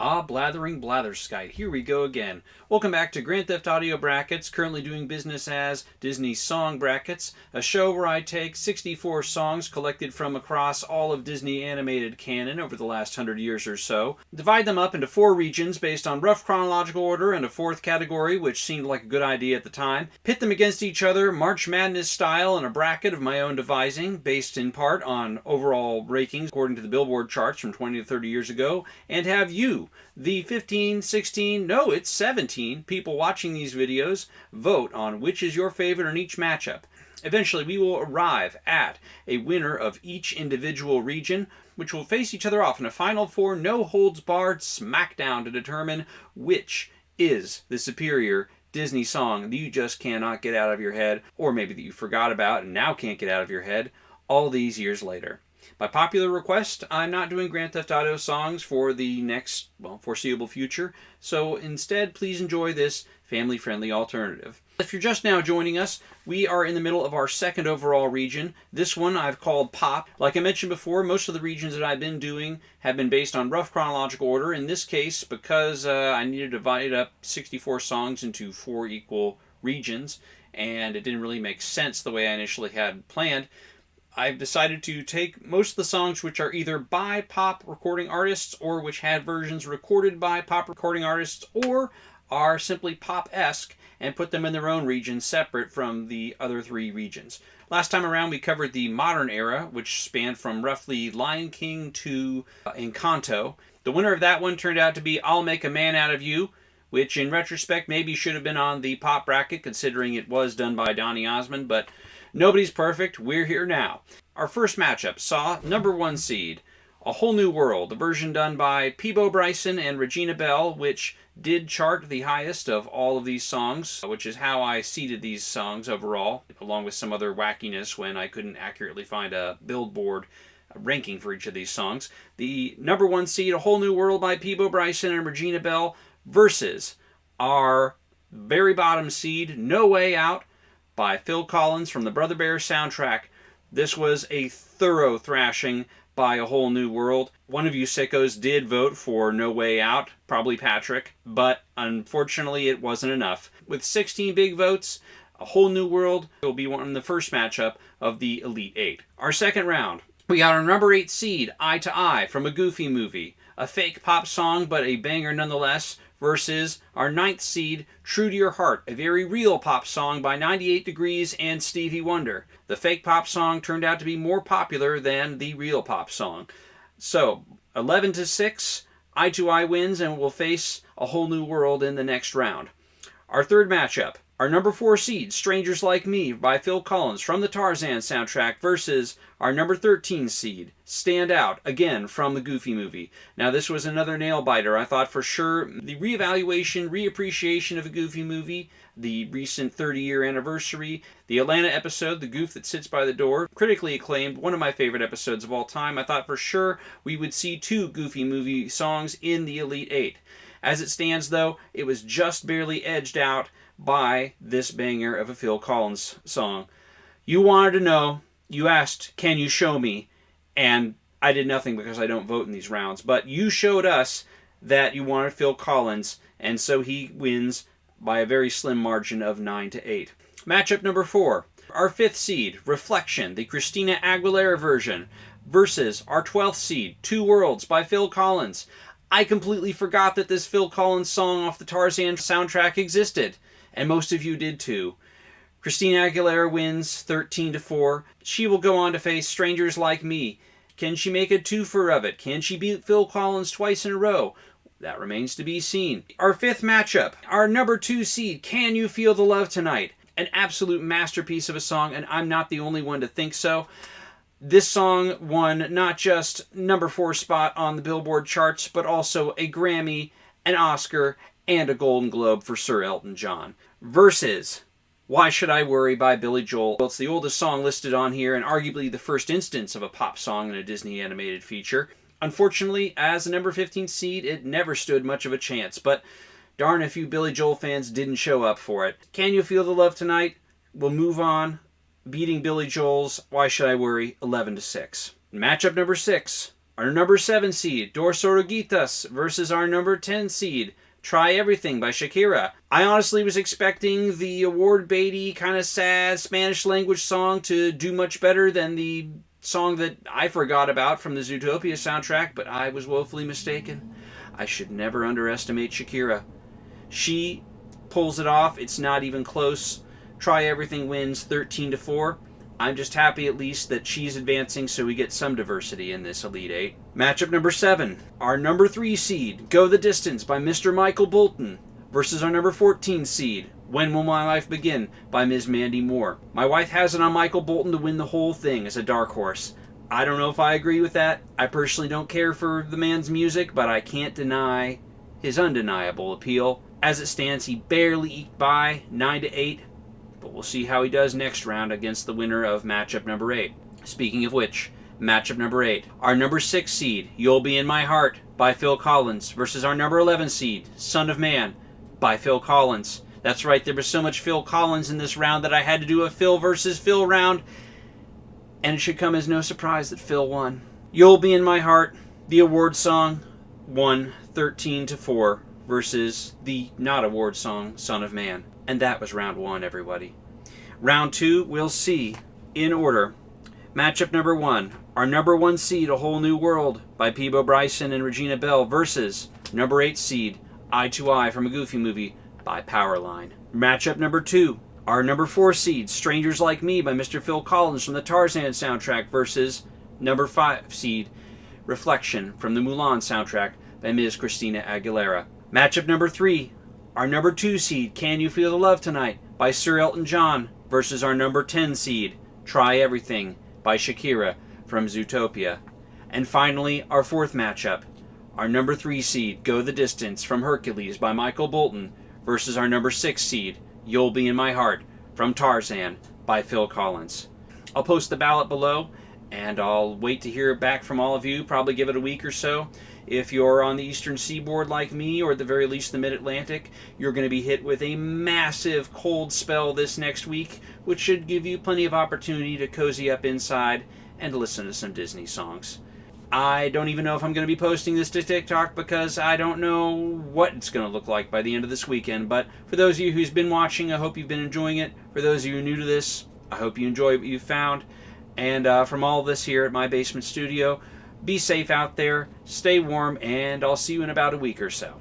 Ah, blathering blatherskite, here we go again. Welcome back to Grand Theft Audio Brackets, currently doing business as Disney Song Brackets, a show where I take 64 songs collected from across all of Disney animated canon over the last 100 years or so, divide them up into 4 regions based on rough chronological order and a 4th category, which seemed like a good idea at the time, pit them against each other, March Madness style in a bracket of my own devising, based in part on overall rankings according to the Billboard charts from 20 to 30 years ago, and have you, the 15, 16, no, it's 17 people watching these videos, vote on which is your favorite in each matchup. Eventually, we will arrive at a winner of each individual region, which will face each other off in a Final Four no-holds-barred smackdown to determine which is the superior Disney song that you just cannot get out of your head, or maybe that you forgot about and now can't get out of your head all these years later. By popular request, I'm not doing Grand Theft Auto songs for the next, foreseeable future, so instead, please enjoy this family-friendly alternative. If you're just now joining us, we are in the middle of our 2nd overall region. This one I've called Pop. Like I mentioned before, most of the regions that I've been doing have been based on rough chronological order. In this case, because I needed to divide up 64 songs into 4 equal regions, and it didn't really make sense the way I initially had planned, I've decided to take most of the songs which are either by pop recording artists or which had versions recorded by pop recording artists or are simply pop-esque and put them in their own region separate from the other 3 regions. Last time around we covered the modern era, which spanned from roughly Lion King to Encanto. The winner of that one turned out to be I'll Make a Man Out of You, which in retrospect maybe should have been on the pop bracket considering it was done by Donny Osmond, but nobody's perfect, we're here now. Our first matchup saw number 1 seed, A Whole New World, the version done by Peabo Bryson and Regina Belle, which did chart the highest of all of these songs, which is how I seeded these songs overall, along with some other wackiness when I couldn't accurately find a Billboard ranking for each of these songs. The number 1 seed, A Whole New World by Peabo Bryson and Regina Belle, versus our very bottom seed, No Way Out, by Phil Collins from the Brother Bear soundtrack. This was a thorough thrashing by A Whole New World. One of you sickos did vote for No Way Out, probably Patrick, but unfortunately it wasn't enough. With 16 big votes, A Whole New World will be one of the first matchup of the Elite 8. Our second round, we got our number 8 seed, Eye to Eye, from a Goofy movie. A fake pop song, but a banger nonetheless, versus our 9th seed, True to Your Heart, a very real pop song by 98 Degrees and Stevie Wonder. The fake pop song turned out to be more popular than the real pop song. So, 11-6, Eye to Eye wins and will face A Whole New World in the next round. Our third matchup, our number 4 seed, Strangers Like Me by Phil Collins from the Tarzan soundtrack versus our number 13 seed, Stand Out, again from the Goofy movie. Now this was another nail-biter. I thought for sure the reevaluation, reappreciation of a Goofy movie, the recent 30-year anniversary, the Atlanta episode, The Goof That Sits by the Door, critically acclaimed, one of my favorite episodes of all time. I thought for sure we would see 2 Goofy movie songs in the Elite 8. As it stands though, it was just barely edged out by this banger of a Phil Collins song. You wanted to know, you asked, can you show me? And I did nothing because I don't vote in these rounds. But you showed us that you wanted Phil Collins, and so he wins by a very slim margin of 9-8. Matchup number 4, our 5th seed, Reflection, the Christina Aguilera version, versus our 12th seed, Two Worlds by Phil Collins. I completely forgot that this Phil Collins song off the Tarzan soundtrack existed, and most of you did too. Christina Aguilera wins 13-4. She will go on to face Strangers Like Me. Can she make a twofer of it? Can she beat Phil Collins twice in a row? That remains to be seen. Our 5th matchup, our number 2 seed, Can You Feel the Love Tonight? An absolute masterpiece of a song, and I'm not the only one to think so. This song won not just number 4 spot on the Billboard charts, but also a Grammy, an Oscar, and a Golden Globe for Sir Elton John. Versus Why Should I Worry by Billy Joel. It's the oldest song listed on here and arguably the first instance of a pop song in a Disney animated feature. Unfortunately, as the number 15 seed, it never stood much of a chance, but darn if you Billy Joel fans didn't show up for it. Can You Feel the Love Tonight? We'll move on, beating Billy Joel's Why Should I Worry 11-6. Matchup number 6, Our number 7 seed, Dos Oruguitas, versus our number 10 seed, Try Everything by Shakira. I honestly was expecting the award-baity, kind of sad Spanish language song to do much better than the song that I forgot about from the Zootopia soundtrack, but I was woefully mistaken. I should never underestimate Shakira. She pulls it off. It's not even close. Try Everything wins 13-4. I'm just happy at least that she's advancing so we get some diversity in this Elite Eight. Matchup number 7. Our number 3 seed, Go the Distance by Mr. Michael Bolton, versus our number 14 seed, When Will My Life Begin by Ms. Mandy Moore. My wife has it on Michael Bolton to win the whole thing as a dark horse. I don't know if I agree with that. I personally don't care for the man's music, but I can't deny his undeniable appeal. As it stands, he barely eked by 9-8. But we'll see how he does next round against the winner of matchup number 8. Speaking of which, matchup number 8. Our number 6 seed, You'll Be in My Heart by Phil Collins, versus our number 11 seed, Son of Man by Phil Collins. That's right, there was so much Phil Collins in this round that I had to do a Phil versus Phil round. And it should come as no surprise that Phil won. You'll Be in My Heart, the award song, won 13-4 versus the not award song, Son of Man. And that was round 1, everybody. Round 2, we'll see in order. Matchup number 1, our number 1 seed, A Whole New World by Peebo Bryson and Regina Belle, versus number 8 seed, Eye to Eye from a Goofy Movie by Powerline. Matchup number 2, our number 4 seed, Strangers Like Me by Mr. Phil Collins from the Tarzan soundtrack, versus number 5 seed, Reflection from the Mulan soundtrack by Ms. Christina Aguilera. Matchup number 3, our number 2 seed, Can You Feel the Love Tonight by Sir Elton John, versus our number 10 seed, Try Everything by Shakira from Zootopia. And finally, our 4th matchup, our number 3 seed, Go the Distance from Hercules by Michael Bolton, versus our number 6 seed, You'll Be in My Heart from Tarzan by Phil Collins. I'll post the ballot below, and I'll wait to hear back from all of you, probably give it a week or so. If you're on the eastern seaboard like me, or at the very least the mid-Atlantic, you're going to be hit with a massive cold spell this next week, which should give you plenty of opportunity to cozy up inside and listen to some Disney songs. I don't even know if I'm going to be posting this to TikTok because I don't know what it's going to look like by the end of this weekend. But for those of you who's been watching, I hope you've been enjoying it. For those of you new to this, I hope you enjoy what you found. And from all of this here at my basement studio, be safe out there, stay warm, and I'll see you in about a week or so.